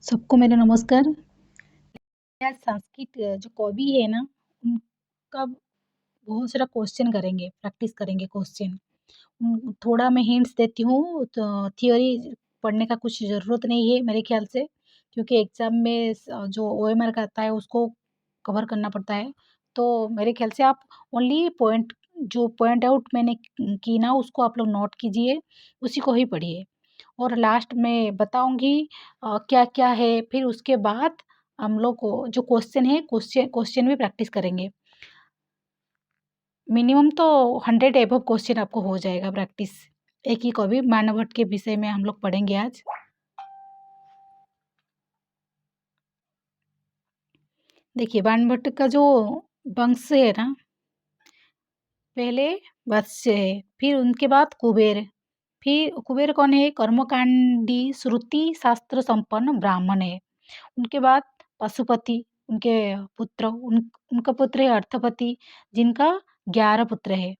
सबको मेरा नमस्कार। यार संस्कृत जो कवि है ना, उनका बहुत सारा क्वेश्चन करेंगे, प्रैक्टिस करेंगे क्वेश्चन। थोड़ा मैं हिंट्स देती हूँ, तो थ्योरी पढ़ने का कुछ ज़रूरत नहीं है मेरे ख़्याल से, क्योंकि एग्ज़ाम में जो ओएमआर का आता है उसको कवर करना पड़ता है। तो मेरे ख़्याल से आप ओनली पॉइंट आउट मैंने की ना, उसको आप लोग नोट कीजिए, उसी को ही पढ़िए। और लास्ट में बताऊँगी क्या-क्या है, फिर उसके बाद हम लोग को जो क्वेश्चन है, क्वेश्चन भी प्रैक्टिस करेंगे। मिनिमम तो 100 एबव क्वेश्चन आपको हो जाएगा प्रैक्टिस। एक ही कवि मानवभट्ट के विषय में हम लोग पढ़ेंगे आज। देखिए बाणभट्ट का जो वंश है ना, पहले वत्स है, फिर उनके बाद कुबेर, फिर कुबेर कौन है? कर्मकांडी श्रुति शास्त्र संपन्न ब्राह्मण है। उनके बाद पशुपति, उनके पुत्र उनका पुत्र है अर्थपति, जिनका 11 पुत्र है।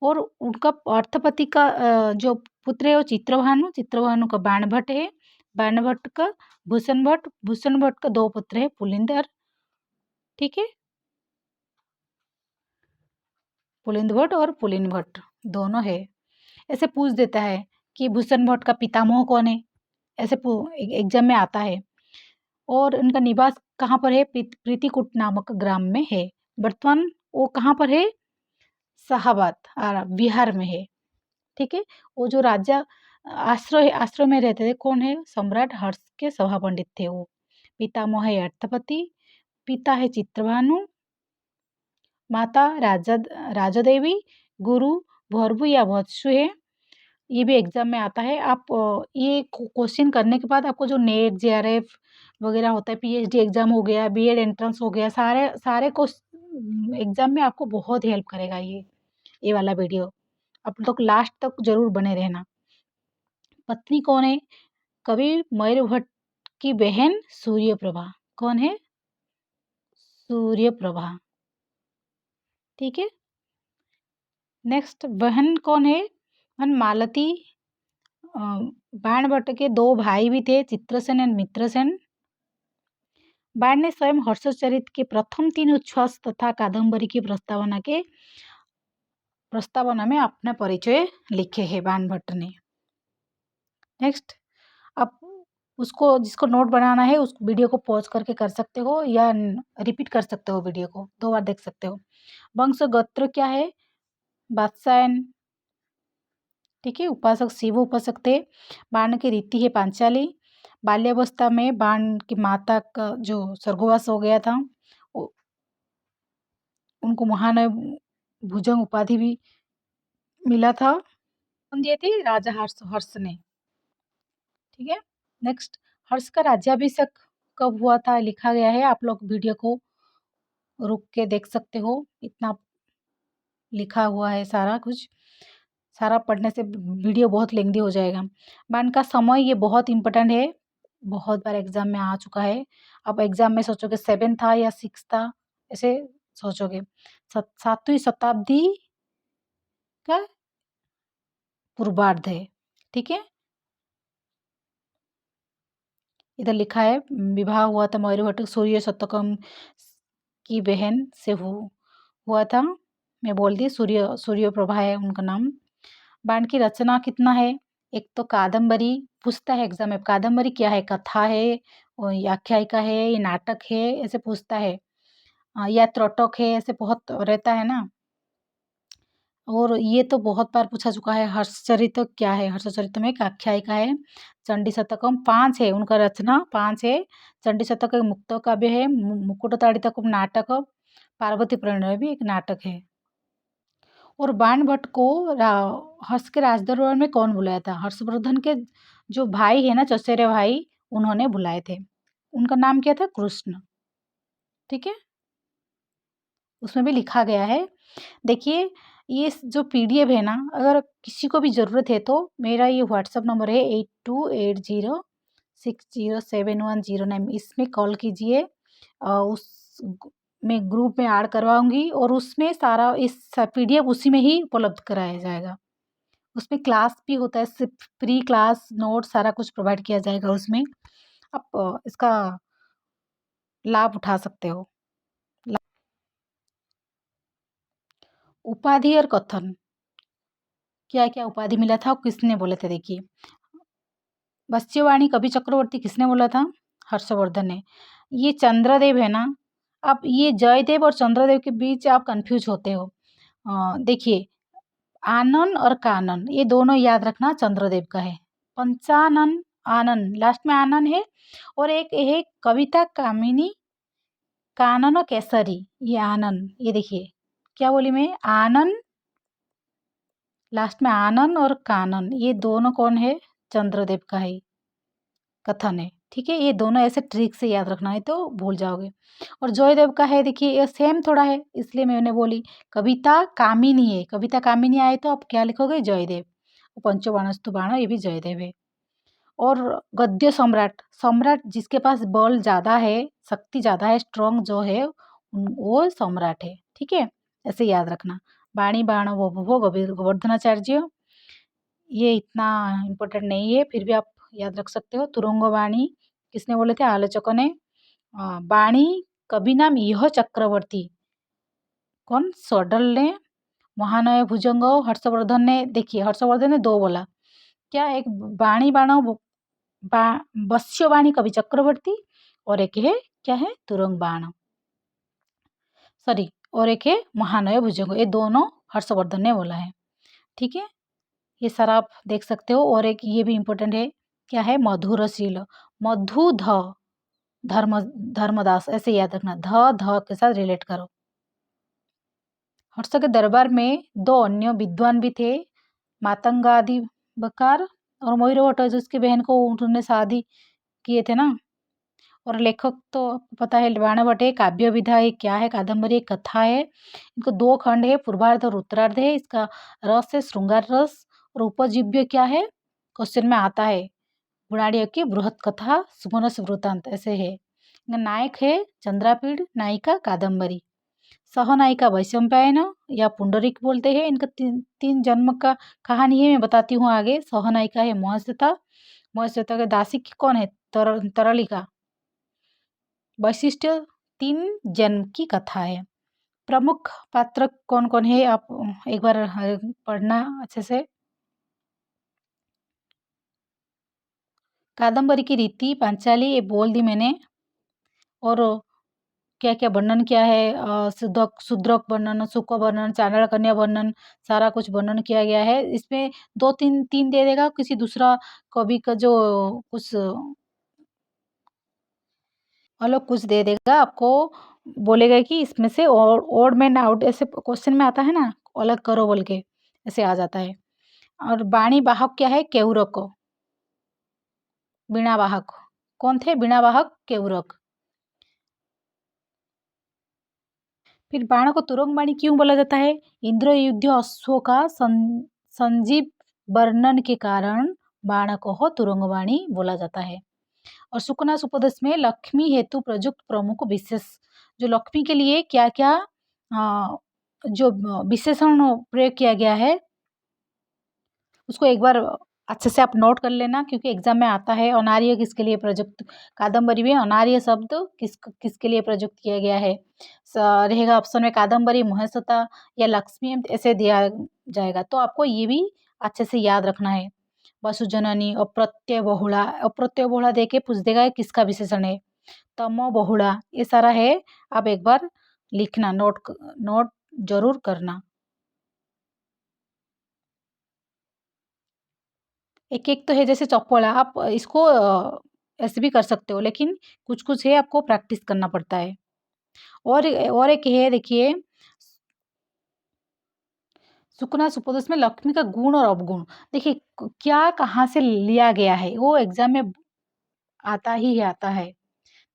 और उनका अर्थपति का जो पुत्र है वो चित्रभानु, चित्रभानु का बाणभट्ट है, बाणभट्ट का भूषण भट्ट, भूषण भट्ट का 2 पुत्र है पुलिंदर, ठीक है? पुलिंद भट्ट और पुलिन भट्ट दोनों है। ऐसे पूछ देता है कि भूषण भट्ट का पितामह कौन है? ऐसे एग्जाम में आता है। और उनका निवास कहाँ पर है? प्रीतिकुट नामक ग्राम में है। वर्तमान वो कहाँ पर है? शाहाबाद बिहार में है, ठीक है। वो जो राजा आश्रय आश्रय में रहते थे, कौन है? सम्राट हर्ष के सभा पंडित थे वो। पितामह है अर्थपति, पिता है चित्रभानु, माता राजा देवी, गुरु भौरभु या वत्सु है। ये भी एग्जाम में आता है। आप ये क्वेश्चन करने के बाद आपको जो नेट जेआरएफ वगैरह होता है, पीएचडी एग्जाम हो गया, बीएड एंट्रेंस हो गया, सारे सारे एग्जाम में आपको बहुत हेल्प करेगा ये वाला वीडियो। आप लोग लास्ट तक जरूर बने रहना। पत्नी कौन है? कवि मयूर भट्ट की बहन सूर्यप्रभा। कौन है? सूर्यप्रभा, ठीक है। नेक्स्ट बहन कौन है? बहन मालती। बाणभट्ट के 2 भाई भी थे, चित्रसेन एंड मित्रसेन। बाण ने स्वयं हर्षचरित के प्रथम 3 उच्छ्वास तथा कादम्बरी की प्रस्तावना में अपना परिचय लिखे हैं बाणभट्ट ने। नेक्स्ट, आप उसको जिसको नोट बनाना है उस वीडियो को पॉज करके कर सकते हो, या रिपीट कर सकते हो, वीडियो को 2 बार देख सकते हो। वंश गोत्र क्या है? बादशाहन, ठीक है। उपासक शिव उपासक थे। बाण की रीति है पांचाली। बाल्यावस्था में बाण की माता का जो स्वर्गवास हो गया था, उनको महान भुजंग उपाधि भी मिला था। कौन दिए थे? राजा हर्ष ने, ठीक है। नेक्स्ट, हर्ष का राज्याभिषेक कब हुआ था लिखा गया है, आप लोग वीडियो को रुक के देख सकते हो। इतना लिखा हुआ है सारा कुछ, सारा पढ़ने से वीडियो बहुत लेंदी हो जाएगा। बाण का समय ये बहुत इंपॉर्टेंट है, बहुत बार एग्जाम में आ चुका है। अब एग्जाम में सोचोगे 7 था या 6 था, ऐसे सोचोगे। 7वीं शताब्दी का पूर्वार्ध है, ठीक है। इधर लिखा है विवाह हुआ था मयूर भट्ट सूर्य शतकम की बहन से हुआ था। मैं बोल दी, सूर्य प्रभा है उनका नाम। बाण की रचना कितना है? एक तो कादम्बरी पूछता है एग्जाम में, कादम्बरी क्या है? कथा है, और ये आख्यायिका है, ये नाटक है, ऐसे पूछता है। या त्रोटक है, ऐसे बहुत रहता है ना। और ये तो बहुत बार पूछा चुका है। हर्षचरित क्या है? हर्षचरित में एक आख्यायिका है। चंडी शतकम 5 है, उनका रचना 5 है। चंडी शतक एक मुक्त काव्य है। मुकुटताड़ितकम नाटक, पार्वती परिणय भी एक नाटक है। और बाण भट्ट को हर्ष के राजदरबार में कौन बुलाया था? हर्षवर्धन के जो भाई है ना, चचेरे भाई, उन्होंने बुलाए थे। उनका नाम क्या था? कृष्ण, ठीक है। उसमें भी लिखा गया है। देखिए, ये जो पीडीएफ है ना, अगर किसी को भी ज़रूरत है तो मेरा ये व्हाट्सअप नंबर है 8280607109, इसमें कॉल कीजिए। उस मैं ग्रुप में ऐड करवाऊँगी, और उसमें सारा इस पीडीएफ उसी में ही उपलब्ध कराया जाएगा। उसमें क्लास भी होता है, सिर्फ फ्री क्लास, नोट्स सारा कुछ प्रोवाइड किया जाएगा उसमें। आप इसका लाभ उठा सकते हो। उपाधि और कथन, क्या-क्या उपाधि मिला था और किसने बोले थे देखिए। वश्यवाणी कवि चक्रवर्ती किसने बोला था? हर्षवर्धन ने। ये चंद्रदेव है ना, आप ये जयदेव और चंद्रदेव के बीच आप कन्फ्यूज़ होते हो। देखिए आनन और कानन ये दोनों याद रखना चंद्रदेव का है। पंचानन आनन लास्ट में आनन है और एक है कविता कामिनी कानन केसरी ये आनन ये देखिए क्या बोली मैं आनन लास्ट में आनन और कानन ये दोनों कौन है चंद्रदेव का है कथन है ठीक है ये दोनों ऐसे ट्रिक से याद रखना है तो भूल जाओगे और जयदेव का है देखिए ये सेम थोड़ा है इसलिए मैंने बोली कविता कामिनी है कविता कामिनी आए तो आप क्या लिखोगे जयदेव पंचो बाणस्तु बाण ये भी जयदेव है और गद्य सम्राट सम्राट जिसके पास बल ज़्यादा है शक्ति ज़्यादा है स्ट्रॉन्ग जो है वो सम्राट है ठीक है ऐसे याद रखना बाणी बाण वो भुवो गोवर्धनाचार्य ये इतना इम्पोर्टेंट नहीं है फिर भी आप याद रख सकते हो तुरंगवाणी किसने बोले थे आलोचकों ने बाणी कवि नाम यह चक्रवर्ती कौन सडल ने महानय भुजंग हर्षवर्धन ने देखिए हर्षवर्धन ने दो बोला क्या एक बाणी बाण वश्यवाणी कवि चक्रवर्ती और एक है क्या है तुरंग बाण सॉरी और एक है महानय भुजंग ये दोनों हर्षवर्धन ने बोला है ठीक है ये सारा आप देख सकते हो और एक ये भी इम्पोर्टेंट है क्या है मधुरशील मधु ध धर्म धर्मदास ऐसे याद रखना ध के साथ रिलेट करो हर्ष के दरबार में दो अन्य विद्वान भी थे मातंगादि बकार और मयूर भट्ट जिसकी बहन को उन्होंने शादी किए थे ना और लेखक तो आपको पता है बाणभट्ट है काव्य विधा है क्या है कादम्बरी एक कथा है इनको दो खंड है पूर्वार्ध और उत्तरार्ध है इसका रस है श्रृंगार रस और उपजीव्य क्या है क्वेश्चन में आता है गुणाढ़ की बृहत कथा सुमनस वृत्तांत ऐसे है इनका नायक है चंद्रापीड़ नायिका कादम्बरी सहनायिका वैशंपायन या पुंडरीक बोलते हैं इनका तीन जन्म का कहानी है मैं बताती हूँ आगे सहनायिका है महस्वेता महस्वेता के दासी कौन है तरलिका वैशिष्ट तीन जन्म की कथा है प्रमुख पात्र कौन कौन है आप एक बार पढ़ना अच्छे से कादम्बरी की रीति पांचाली ये बोल दी मैंने और क्या क्या वर्णन क्या है शूद्रक वर्णन सुख वर्णन चांडाल कन्या वर्णन सारा कुछ वर्णन किया गया है इसमें दो तीन तीन दे देगा किसी दूसरा कवि का जो कुछ अलग कुछ दे देगा आपको बोलेगा कि इसमें से और में आउट ऐसे क्वेश्चन में आता है ना अलग करो बोल के ऐसे आ जाता है और बाणी वाहक क्या है केवरक बीणा वाहक कौन थे बीणा वाहक केवरक फिर बाण को तुरंग बाणी क्यों बोला जाता है इंद्र युद्ध अश्व का संजीव वर्णन के कारण बाण को तुरंग बाणी बोला जाता है और सुकना सुपदस में लक्ष्मी हेतु प्रयुक्त प्रमुख विशेष जो लक्ष्मी के लिए क्या क्या जो विशेषण प्रयोग किया गया है उसको एक बार अच्छे से आप नोट कर लेना क्योंकि एग्जाम में आता है अनार्य किसके लिए प्रयुक्त कादम्बरी में अनार्य शब्द किसके लिए प्रयुक्त किया गया है रहेगा ऑप्शन में कादम्बरी महसता या लक्ष्मी ऐसे दिया जाएगा तो आपको ये भी अच्छे से याद रखना है वसुजननी अप्रत्यय बहुला दे के पूछ देगा किसका विशेषण है तमो बहुला ये सारा है आप एक बार लिखना नोट जरूर करना एक एक तो है जैसे चौपोला आप इसको ऐसे भी कर सकते हो लेकिन कुछ कुछ है आपको प्रैक्टिस करना पड़ता है और एक है देखिए सुकना सुपदस में लक्ष्मी का गुण और अवगुण देखिए क्या कहाँ से लिया गया है वो एग्जाम में आता ही आता है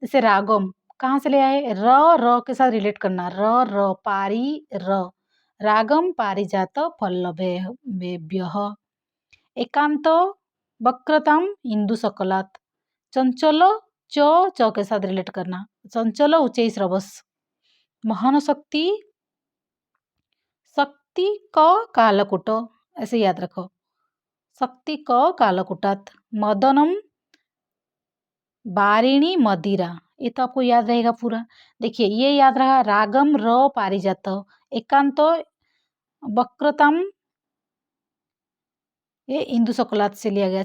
जैसे रागम कहाँ से ले आए र के साथ रिलेट करना र पारी र रागम पारिजात पल्लवेभ्यः एकांत वक्रताम इंदु सकलात चंचल च के साथ रिलेट करना चंचल उच्च श्रवस महान शक्ति शक्ति क कालकूट ऐसे याद रखो शक्ति क कालकूटात मदनम बारिणी मदिरा, ये तो आपको याद रहेगा पूरा। देखिए ये याद रहा, रागम र पारिजात, एकांत वक्रतम, ये इंदु शकुलात से लिया गया।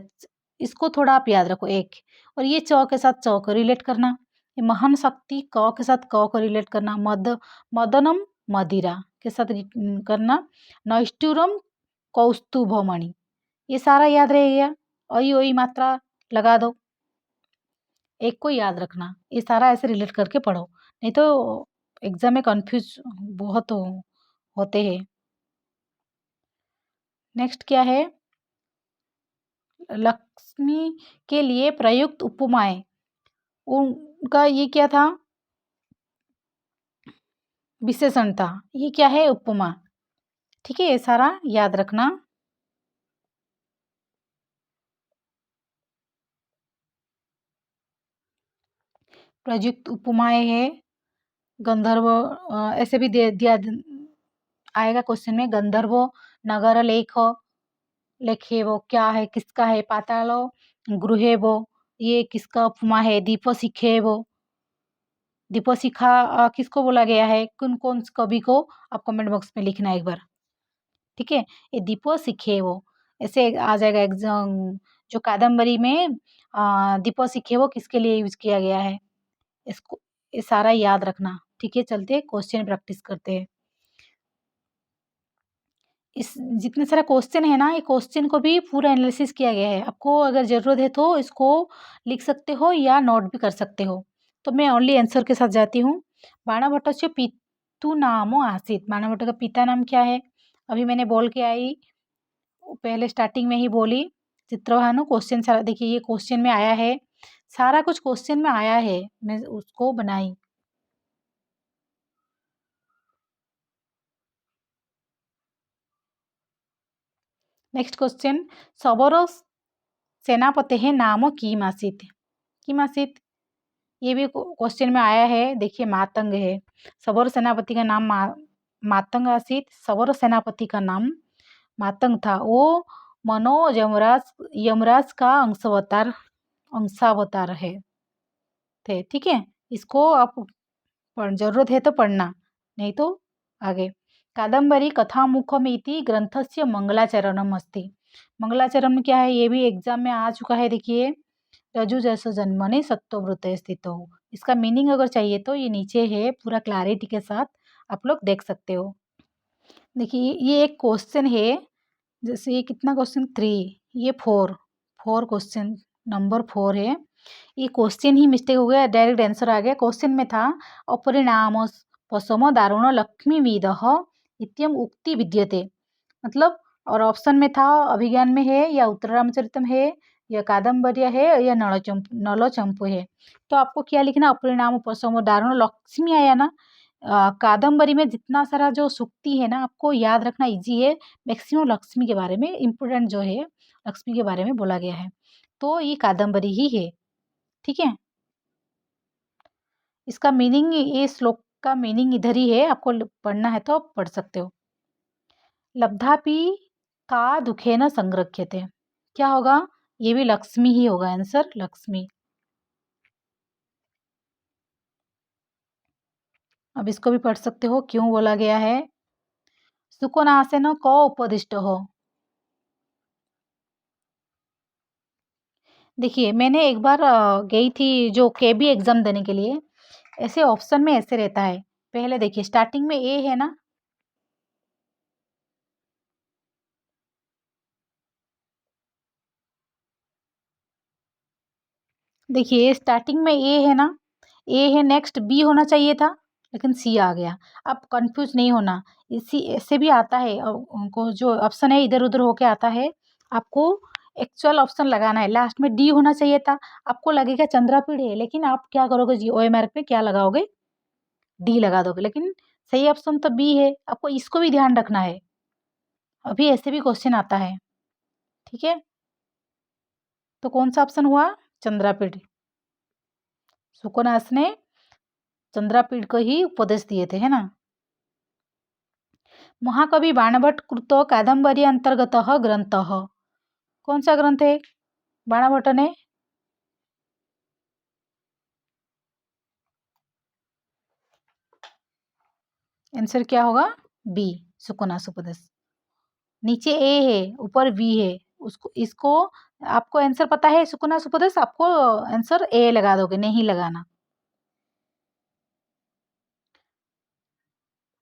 इसको थोड़ा आप याद रखो एक। और ये च के साथ च को रिलेट करना, ये महान शक्ति क के साथ क को रिलेट करना, मदनम मदिरा के साथ करना, नैष्ठुरम कौस्तुभमणि, ये सारा याद रहेगा। ओई ओई मात्रा लगा दो, एक को याद रखना, ये सारा ऐसे रिलेट करके पढ़ो, नहीं तो एग्जाम में कंफ्यूज बहुत होते हैं। नेक्स्ट क्या है, लक्ष्मी के लिए प्रयुक्त उपमाएं, उनका ये क्या था, विशेषण था। ये क्या है, उपमा। ठीक है, ये सारा याद रखना। प्रयुक्त उपमाएं है, गंधर्व, ऐसे भी दे दिया आएगा क्वेश्चन में। गंधर्व नगर लेख, लेखे वो क्या है, किसका है। पातालो गृहे वो, ये किसका उपमा है। दीप शिखे वो, दीप शिखा किसको बोला गया है, कौन कौन कवि को, आप कमेंट बॉक्स में लिखना एक बार। ठीक है, ये दीपो सीखे वो, ऐसे आ जाएगा एग्जाम। जो कादम्बरी में दीपो सीखे वो किसके लिए यूज किया गया है, इसको ये सारा याद रखना। ठीक है, चलते क्वेश्चन प्रैक्टिस करते हैं। इस जितने सारा क्वेश्चन है ना, ये क्वेश्चन को भी पूरा एनालिसिस किया गया है। आपको अगर ज़रूरत है तो इसको लिख सकते हो या नोट भी कर सकते हो। तो मैं ओनली आंसर के साथ जाती हूँ। बाणभट्टस्य पितु नामो आसीत, बाणभट्ट का पिता नाम क्या है, अभी मैंने बोल के आई, पहले स्टार्टिंग में ही बोली। चित्रभानु, क्वेश्चन सारा देखिए, ये क्वेश्चन में आया है, सारा कुछ क्वेश्चन में आया है, मैं उसको बनाई। नेक्स्ट क्वेश्चन, शबर सेनापतेः नाम किम आसीत्, किम आसीत्, ये भी क्वेश्चन में आया है। देखिए मातंग है, शबर सेनापति का नाम मातंग आसीत, शबर सेनापति का नाम मातंग था। वो मनो यमराज, यमराज का अंशावतार है थे। ठीक है, इसको आप जरूरत है तो पढ़ना, नहीं तो आगे। कादम्बरी कथामुखमिति ग्रंथस्य मंगलाचरणम अस्ति, मंगलाचरण क्या है, ये भी एग्जाम में आ चुका है। देखिए, रज्जु जैसा जन्मनि सत्ववृत स्थित हो, इसका मीनिंग अगर चाहिए तो ये नीचे है, पूरा क्लैरिटी के साथ आप लोग देख सकते हो। देखिए ये एक क्वेश्चन है, जैसे ये कितना क्वेश्चन 3, ये 4, 4 क्वेश्चन नंबर 4 है। ये क्वेश्चन ही मिस्टेक हो गया, डायरेक्ट आंसर आ गया। क्वेश्चन में था अपरिणाम पशम दारुण लक्ष्मी विदह इत्यम उक्ति विद्यते, मतलब, और ऑप्शन में था अभिज्ञान में है या उत्तररामचरितम है या कादम्बर्य है या नलचंपू है। तो आपको क्या लिखना, अपरिणाम उपशम दारुण लक्ष्मी आया ना। कादम्बरी में जितना सारा जो सूक्ति है ना, आपको याद रखना इजी है। मैक्सिमम लक्ष्मी के बारे में इम्पोर्टेंट जो है, लक्ष्मी के बारे में बोला गया है, तो ये कादम्बरी ही है। ठीक है, इसका मीनिंग, ये श्लोक का मीनिंग इधर ही है, आपको पढ़ना है तो आप पढ़ सकते हो। लब्धापि का दुखेन संग्रह्यते, क्या होगा, ये भी लक्ष्मी ही होगा आंसर, लक्ष्मी। अब इसको भी पढ़ सकते हो, क्यों बोला गया है। सुकोनासेन क उपदिष्ट हो, देखिए मैंने एक बार गई थी जो केबी एग्जाम देने के लिए, ऐसे ऑप्शन में ऐसे रहता है। पहले देखिए स्टार्टिंग में ए है ना, देखिए स्टार्टिंग में ए है ना, ए है, नेक्स्ट बी होना चाहिए था, लेकिन सी आ गया। अब कंफ्यूज नहीं होना, इसी ऐसे भी आता है, उनको जो ऑप्शन है इधर उधर होके आता है, आपको एक्चुअल ऑप्शन लगाना है। लास्ट में डी होना चाहिए था, आपको लगेगा चंद्रापीठ है, लेकिन आप क्या करोगे जी, ओएमआर पे क्या लगाओगे, डी लगा दोगे, लेकिन सही ऑप्शन तो बी है, आपको इसको भी ध्यान रखना है। अभी ऐसे भी क्वेश्चन आता है। ठीक है, तो कौन सा ऑप्शन हुआ, चंद्रापीठ। सुकोनास ने चंद्रापीठ को ही उपदेश दिए थे, है ना। महाकवि बाणभट्ट कृत कादम्बरी अंतर्गत ग्रंथ, कौन सा ग्रंथ है, बाणभट्ट ने आंसर क्या होगा? बी, सुकुनास उपदेश। नीचे ए है, ऊपर बी है, उसको इसको आपको आंसर पता है सुकुनास उपदेश, आपको आंसर ए लगा दोगे, नहीं लगाना।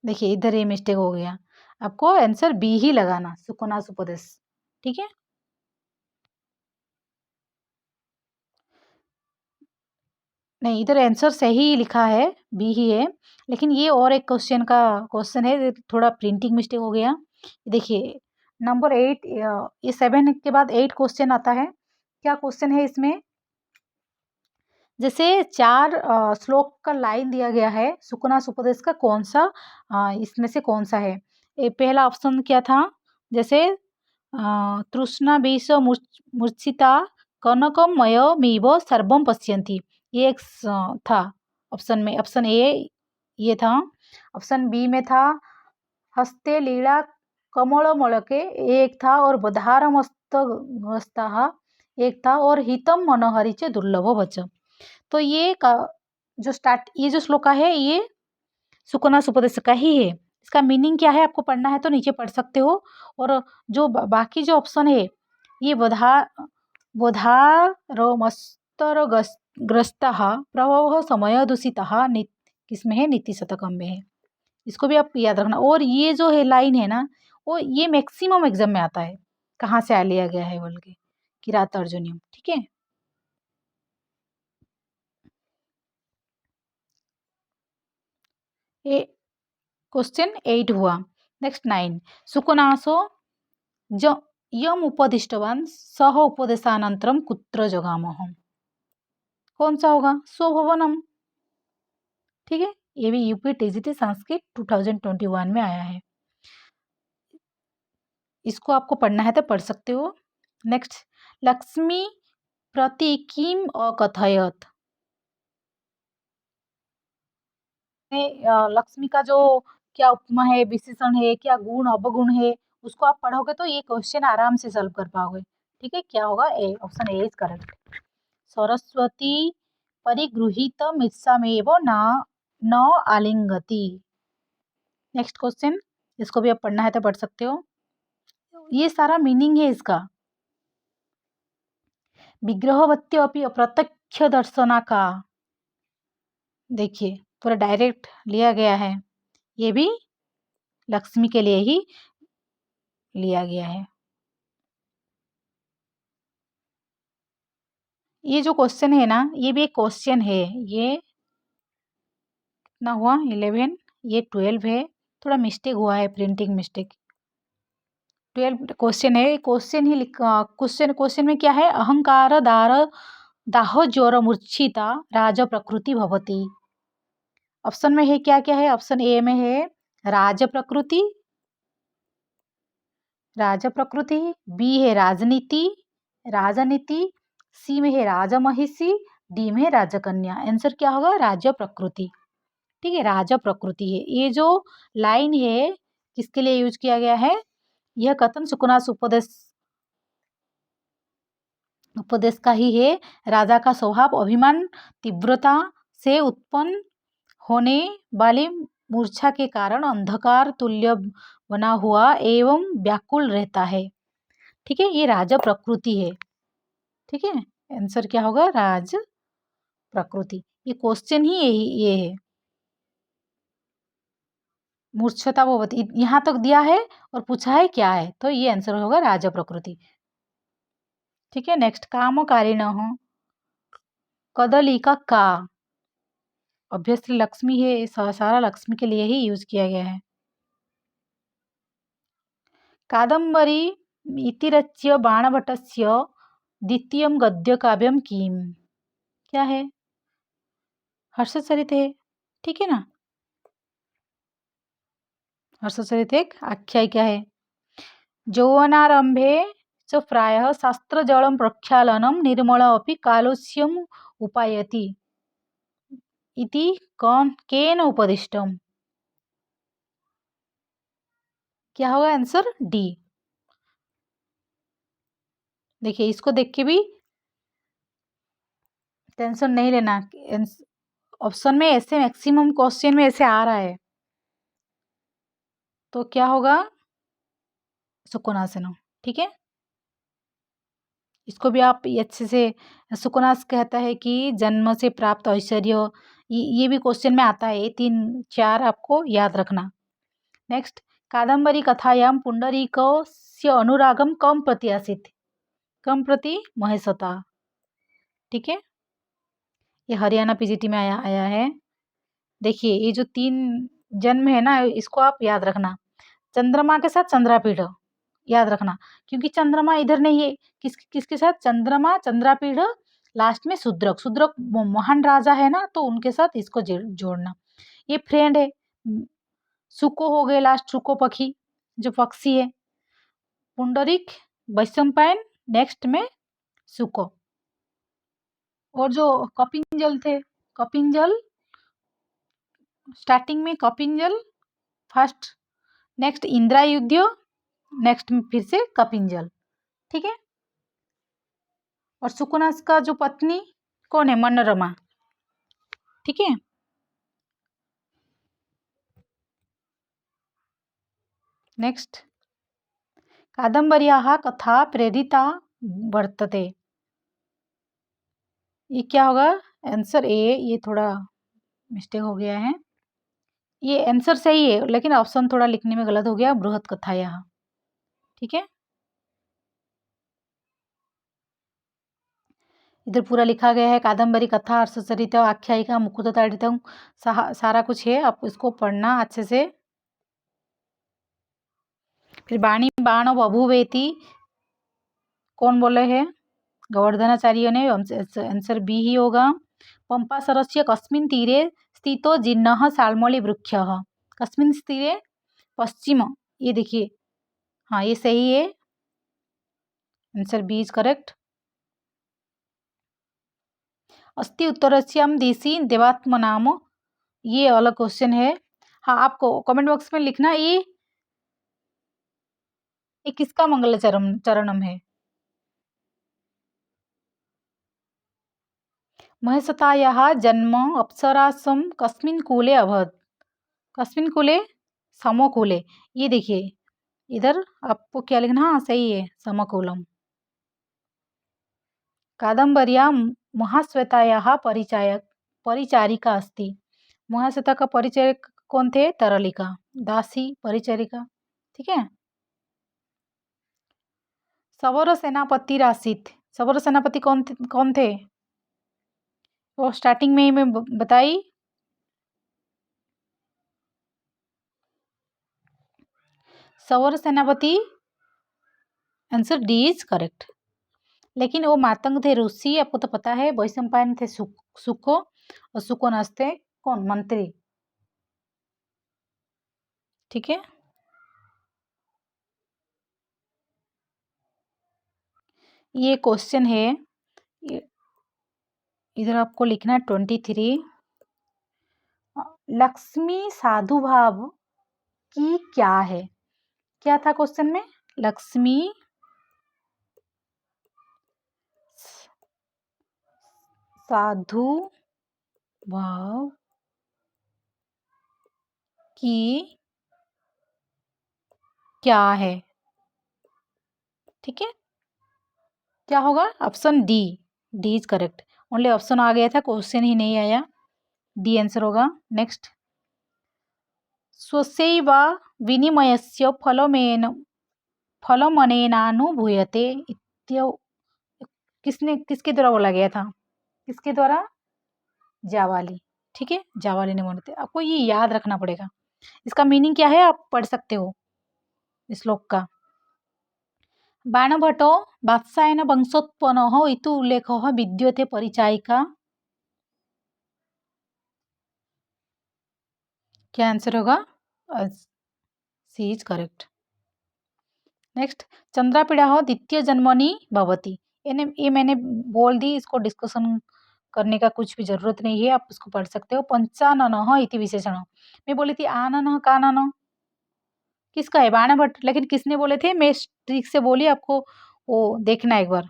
देखिए इधर ये मिस्टेक हो गया, आपको आंसर बी ही लगाना, सुकुनास उपदेश। ठीक है, नहीं इधर आंसर सही लिखा है, बी ही है, लेकिन ये और एक क्वेश्चन है, ये थोड़ा प्रिंटिंग मिस्टेक हो गया। देखिए नंबर 8, ये 7 के बाद 8 क्वेश्चन आता है। क्या क्वेश्चन है इसमें? जैसे 4 श्लोक का लाइन दिया गया है, सुकुनास उपदेश का कौन सा इसमें से कौन सा है? पहला ऑप्शन क्या था? जैसे तृष्णा विष मूर्छिता कनकमयमिव सर्वम पश्यन्ति, ये एक था ऑप्शन में, ऑप्शन ए ये था। ऑप्शन बी में था हस्ते लीला कमल मलके, एक था, और बधार मस्त एक था, और हितम मनोहरी च दुर्लभ वच। तो ये जो श्लोका है ये सुकना सुपदेश का ही है। इसका मीनिंग क्या है आपको पढ़ना है तो नीचे पढ़ सकते हो। और जो बाकी जो ऑप्शन है ये बोधारोमस्तरग्रस्तः प्रभवः समय दूषितः किसमें है? नीति शतकम में है। इसको भी आप याद रखना। और ये जो है लाइन है ना, वो ये मैक्सिमम एग्जाम में आता है, कहाँ से लिया गया है बोल के, किरात अर्जुनियम। ठीक है, ये क्वेश्चन 8 हुआ। नेक्स्ट 9, सुकनासो ज यम उपदिष्टवान सह उपदेशानंतरम कुत्र जगामः, कौन सा होगा? स्वभवनम। ठीक है, ये भी यूपी टीजीटी संस्कृत 2021 में आया है। इसको आपको पढ़ना है तो पढ़ सकते हो। नेक्स्ट, लक्ष्मी प्रति किम अकथयत, लक्ष्मी का जो क्या उपमा है, विशेषण है, क्या गुण अवगुण है, उसको आप पढ़ोगे तो ये क्वेश्चन आराम से सॉल्व कर पाओगे। ठीक है, क्या होगा? A, option A is correct. Saraswati परिगृहीत मित्सामेव न न आलिंगति। नेक्स्ट क्वेश्चन, इसको भी आप पढ़ना है तो पढ़ सकते हो। ये सारा मीनिंग है इसका। विग्रहवत्य अपि अप्रत्यक्ष दर्शना का, देखिए पूरा डायरेक्ट लिया गया है, ये भी लक्ष्मी के लिए ही लिया गया है। ये जो क्वेश्चन है ना, ये भी एक क्वेश्चन है। ये कितना हुआ? 11, ये 12 है, थोड़ा मिस्टेक हुआ है, प्रिंटिंग मिस्टेक। 12 क्वेश्चन है, क्वेश्चन ही क्वेश्चन में क्या है? अहंकार दार दाह ज्वर मूर्छिता राज प्रकृति भवती। ऑप्शन में है क्या क्या है? ऑप्शन ए में है राज प्रकृति, राज प्रकृति, बी है राजनीति, राजनीति, सी में है राजमहिषी, डी में है राजकन्या। आंसर क्या होगा? राज प्रकृति। ठीक है, राजा प्रकृति है। ये जो लाइन है किसके लिए यूज किया गया है? यह कथन सुकुनास उपदेश उपदेश का ही है। राजा का स्वभाव अभिमान तीव्रता से उत्पन्न होने वाली मूर्छा के कारण अंधकार तुल्य बना हुआ एवं व्याकुल रहता है। ठीक है, ये राजा प्रकृति है। ठीक है, आंसर क्या होगा? राज प्रकृति। ये क्वेश्चन ही ये है। मूर्छता भवती यहाँ तक दिया है और पूछा है क्या है, तो ये आंसर होगा राजा प्रकृति। ठीक है, नेक्स्ट, कामकारिण कदली का ऑब्वियसली लक्ष्मी है, सारा लक्ष्मी के लिए ही यूज किया गया है। कादम्बरी इतिरच्य बाणभट्टस्य द्वितीयं गद्यकाव्यम किम, क्या है? हर्षचरित है। ठीक है ना, हर्षचरित एक आख्यायिका है। यौवनारंभे च प्रायः शास्त्रजलं प्रक्षालनं निर्मल अपि कालस्यम् उपायति इति केन उपदिष्टम, क्या होगा? Answer D. देखिए इसको देख के भी टेंशन नहीं लेना, ऑप्शन में ऐसे मैक्सिमम क्वेश्चन में ऐसे आ रहा है। तो क्या होगा? सुकोनासनम। ठीक है, इसको भी आप अच्छे से सुकोनास कहता है कि जन्म से प्राप्त ऐश्वर्य। ये भी क्वेश्चन में आता है, ये 3-4 आपको याद रखना। नेक्स्ट, कादम्बरी कथायां पुंडरीकस्य अनुरागम कम प्रति आसीत्? कम प्रति महेशता। ठीक है, ये हरियाणा पीजीटी में आया आया है। देखिए ये जो 3 जन्म है ना, इसको आप याद रखना। चंद्रमा के साथ चंद्रापीढ़ याद रखना, क्योंकि चंद्रमा इधर नहीं है। किसके साथ? चंद्रमा, चंद्रापीढ़, लास्ट में शूद्रक। शूद्रक महान राजा है ना, तो उनके साथ इसको जोड़ना। ये फ्रेंड है। सुको हो गए लास्ट, सुको पक्षी जो पक्षी है। पुंडरीक, वैशंपायन, नेक्स्ट में सुको। और जो कपिंजल थे, कपिंजल स्टार्टिंग में कपिंजल फर्स्ट, नेक्स्ट इंद्रायुध्य, नेक्स्ट में फिर से कपिंजल। ठीक है, और सुकुनास का जो पत्नी कौन है? मनोरमा। ठीक है, नेक्स्ट, कादम्बर्याः कथा प्रेरिता वर्तते। ये क्या होगा? Answer A. ये थोड़ा मिस्टेक हो गया है, ये आंसर सही है लेकिन ऑप्शन थोड़ा लिखने में गलत हो गया, बृहत कथायाः। ठीक है, इधर पूरा लिखा गया है, कादम्बरी कथा, हर्षचरित, आख्यायिका, मुकुटताड़ितम, सारा कुछ है, आप इसको पढ़ना अच्छे से। फिर बाणी बाण बभूवेति कौन बोले हैं? गोवर्धनाचार्य ने। आंसर बी ही होगा। पंपा सरस्य कस्मिन् तीरे स्थितो जीर्णः शाल्मली वृक्षः? कस्मिन् तीरे? पश्चिम। ये देखिए, हाँ ये सही है, आंसर बी इज करेक्ट। अस्ति उत्तरस्यां दिशि देवात्मनाम, ये अलग क्वेश्चन है। हाँ, आपको कमेंट बॉक्स में लिखना ये किसका मंगल चरणम है? महेशतायाः जन्म अप्सरासं कस्मिन् कूले अभवत्? कस्मिन् कूले? समकूले। ये देखिए, इधर आपको क्या लिखना? हाँ सही है, समकूलम। कादम्बर्यां महाश्वेतायाः परिचारिका अस्ति। महाश्वेता का परिचारिक कौन थे? तरलिका, दासी, परिचारिका। ठीक है, सवर सेनापतिरासीत्। सवर सेनापति कौन थे? वो स्टार्टिंग में ही मैं बताई। सवर सेनापति, आंसर डी इज करेक्ट। लेकिन वो मातंग थे ऋषि, आपको तो पता है। वैशंपायन थे सुको, और सुकोनास थे कौन? मंत्री। ठीक है, ये क्वेश्चन है, इधर आपको लिखना है 23। लक्ष्मी साधु भाव की क्या है? क्या था क्वेश्चन में? लक्ष्मी साधु भाव की क्या है? ठीक है, क्या होगा? Option D, D is correct. Only option आ गया था, क्वेश्चन ही नहीं आया। डी आंसर होगा। नेक्स्ट, स्वस्यैव विनिमयस्य फलमनेनानुभूयते इत्य, किसके द्वारा बोला गया था? किसके द्वारा? जावाली। ठीक है, जावाली ने बोलते। आपको ये याद रखना पड़ेगा, इसका मीनिंग क्या है आप पढ़ सकते हो इस श्लोक का। बाणभट्टो वात्सायन वंशोत्पन्नः इति उल्लेखः विद्यते परिचायिका। क्या आंसर होगा? सी इज करेक्ट। नेक्स्ट, चंद्रापीड़ा द्वितीय जन्मनि भवति। ये मैंने बोल दी, इसको डिस्कशन करने का कुछ भी जरूरत नहीं है, आप इसको पढ़ सकते हो। पंचाननः इति विशेषण, मैं बोली थी आनन कानन, किसका है? बाणभट्ट। लेकिन किसने बोले थे? मैं ठीक से बोली, आपको वो देखना एक बार।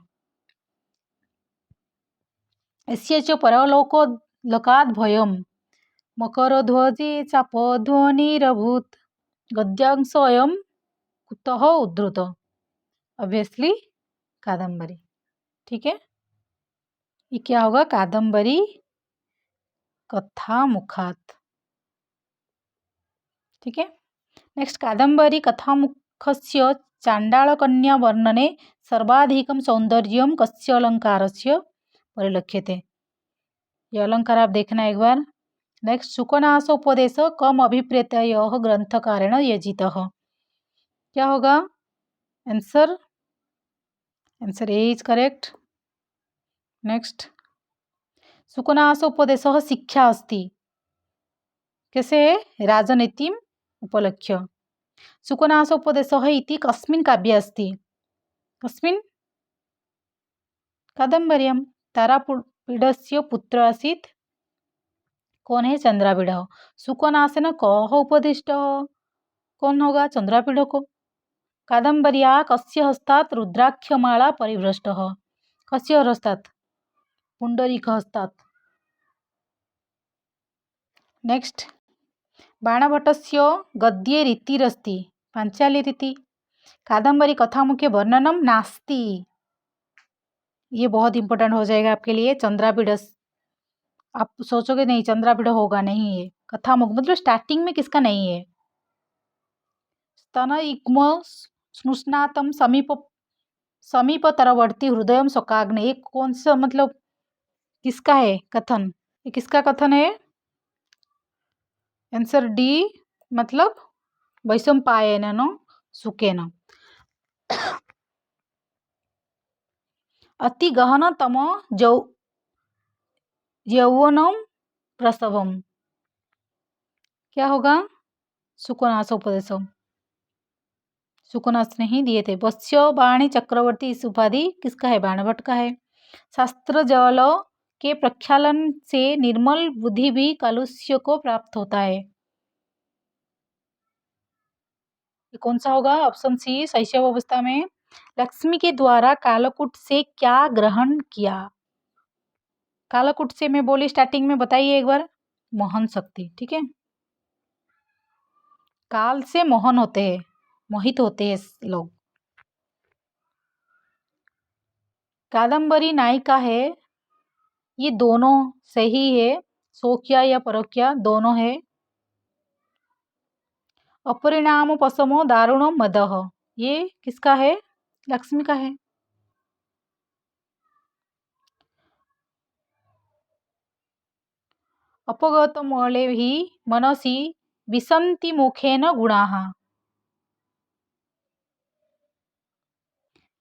यस्य च परलोको लोकाद् भयम् मकरध्वजे चापध्वनिरभूत्। गद्यांश अयम कुतः उद्धृत? ऑब्वियसली कादम्बरी। ठीक है, ये क्या होगा? कादम्बरी कथामुखात। ठीक है, नेक्स्ट कादम्बरी कथामुखस्य चाण्डालकन्या वर्णने सर्वाधिकं सौंदर्यं कस्य अलङ्कारस्य परिलक्ष्यते? ये अलंकार आप देखना एक बार। नेक्स्ट शुकनास उपदेश कम अभिप्रेतय ग्रंथकारेण यजितः? क्या होगा answer? Answer A is correct. Next Shukanasa उपदेश शिक्षा अस्ति, कैसे है? राजनीतिम उपलक्ष्य। शुकनास उपदेश इति कस्मिन् काव्ये अस्ति? कस्मिन्? कादम्बर्यां। तारापीडस्य पुत्र आसीत्, कौन है? चंद्रापीड। शुकनासेन कः उपदिष्टः? कौन होगा? चंद्रापीड को। कादम्बर्या कस्य हस्तात् रुद्राक्षमाला परिभ्रष्टः? कस्य हस्तात्? पुंडरीक हस्तात्। नेक्स्ट बाणभट्टस्य गद्ये रीतिरस्ति, पांचाली रीति। कादम्बरी कथामुखे वर्णनम नास्ति। ये बहुत इंपॉर्टेंट हो जाएगा आपके लिए। चंद्रापीड, आप सोचोगे नहीं चंद्रापीड होगा, नहीं है। कथामुख मतलब स्टार्टिंग में किसका नहीं है? स्तन इग्म स्नुष्णातम समीपतरवर्ती हृदय शोकाग्नि, एक कौन सा मतलब किसका है कथन? ये किसका कथन है? आंसर डी, मतलब वैशंपायन सुकेन। अति गहनतम यौवनम प्रसवम, क्या होगा? शुकनास उपदेशम। शुकनास ने ही दिए थे। वत्स्य वाणी चक्रवर्ती इस उपाधि किसका है? बाणभट्ट का है। शास्त्र जल के प्रक्षालन से निर्मल बुद्धि भी कालुष्य को प्राप्त होता है, ये कौन सा होगा? ऑप्शन सी, शैशव अवस्था में लक्ष्मी के द्वारा कालकूट से क्या ग्रहण किया? कालकूट से मैं बोली स्टार्टिंग में, बताइए एक बार। मोहन शक्ति। ठीक है, काल से मोहन होते हैं, मोहित होते हैं लोग। कादम्बरी नायिका है, ये दोनों सही है, सौख्या या परोख्या दोनों है। अपरिणाम पसमो दारुणो मदह, ये किसका है? लक्ष्मी का है। अपगत मौले ही मनसी विसंति मुखेन गुणाः,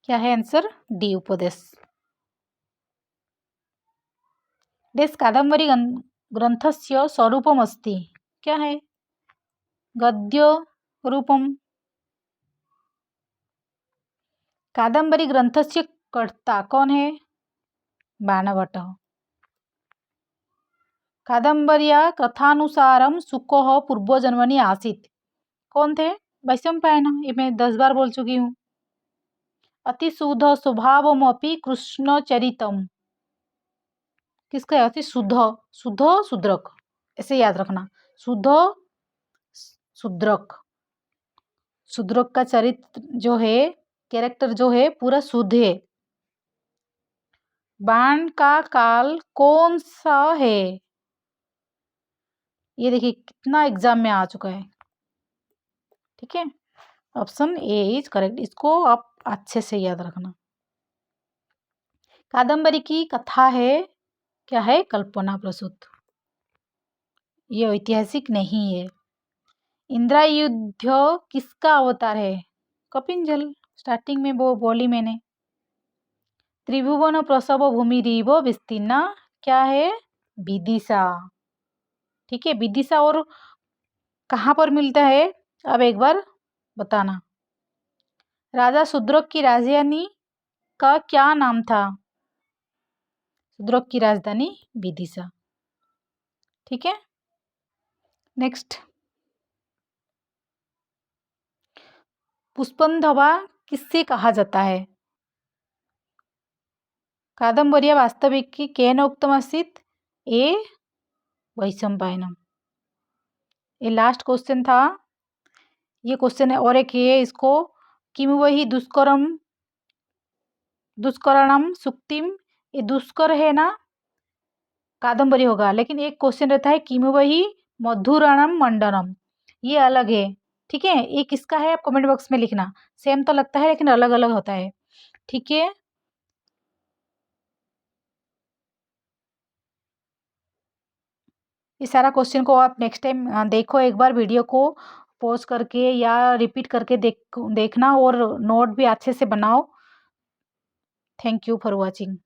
क्या है आंसर? डी, उपदेश। देश कादम्बरी ग्रंथस्य स्वरूपमस्ति, क्या है? गद्य रूपम। कादम्बरी ग्रंथस्य कर्ता कौन है? बाणभट्ट। कादम्बर्या कथानुसारम शुकः पूर्वजन्मनि आसीत्, कौन थे? वैशंपायन, ये मैं 10 बार बोल चुकी हूँ। अति शुद्ध स्वभावमपि कृष्णचरितम, किसका है? अति शुद्ध, शुद्ध शुद्रक, ऐसे याद रखना। शुद्ध शुद्रक, शुद्रक का चरित्र जो है, कैरेक्टर जो है पूरा शुद्ध है। बाण का काल कौन सा है? ये देखिए कितना एग्जाम में आ चुका है। ठीक है, ऑप्शन ए इज करेक्ट, इसको आप अच्छे से याद रखना। कादम्बरी की कथा है, क्या है? कल्पना प्रसूत, ये ऐतिहासिक नहीं है। इंद्रायुध किसका अवतार है? कपिंजल, स्टार्टिंग में वो बोली मैंने। त्रिभुवन प्रसव भूमि रिव विस्तीर्णा, क्या है? विदिशा। ठीक है, विदिशा और कहाँ पर मिलता है? अब एक बार बताना। राजा शूद्रक की राजधानी का क्या नाम था? शूद्रक की राजधानी विदिशा। ठीक है, नेक्स्ट पुष्पंधवा किससे कहा जाता है? कादम्बर्या वास्तविकी केन उक्तमासीत्? ए वैशंपायनम। ये लास्ट क्वेश्चन था, ये क्वेश्चन है। और एक ये इसको किमवही दुष्करणम सुक्तिम, ये दुष्कर है ना, कादम्बरी होगा, लेकिन एक क्वेश्चन रहता है किमवही मधुरणम मंडनम, ये अलग है। ठीक है, ये किसका है आप कमेंट बॉक्स में लिखना। सेम तो लगता है लेकिन अलग अलग होता है। ठीक है, इस सारा क्वेश्चन को आप नेक्स्ट टाइम देखो, एक बार वीडियो को पॉज करके या रिपीट करके देखना, और नोट भी अच्छे से बनाओ। Thank you for watching.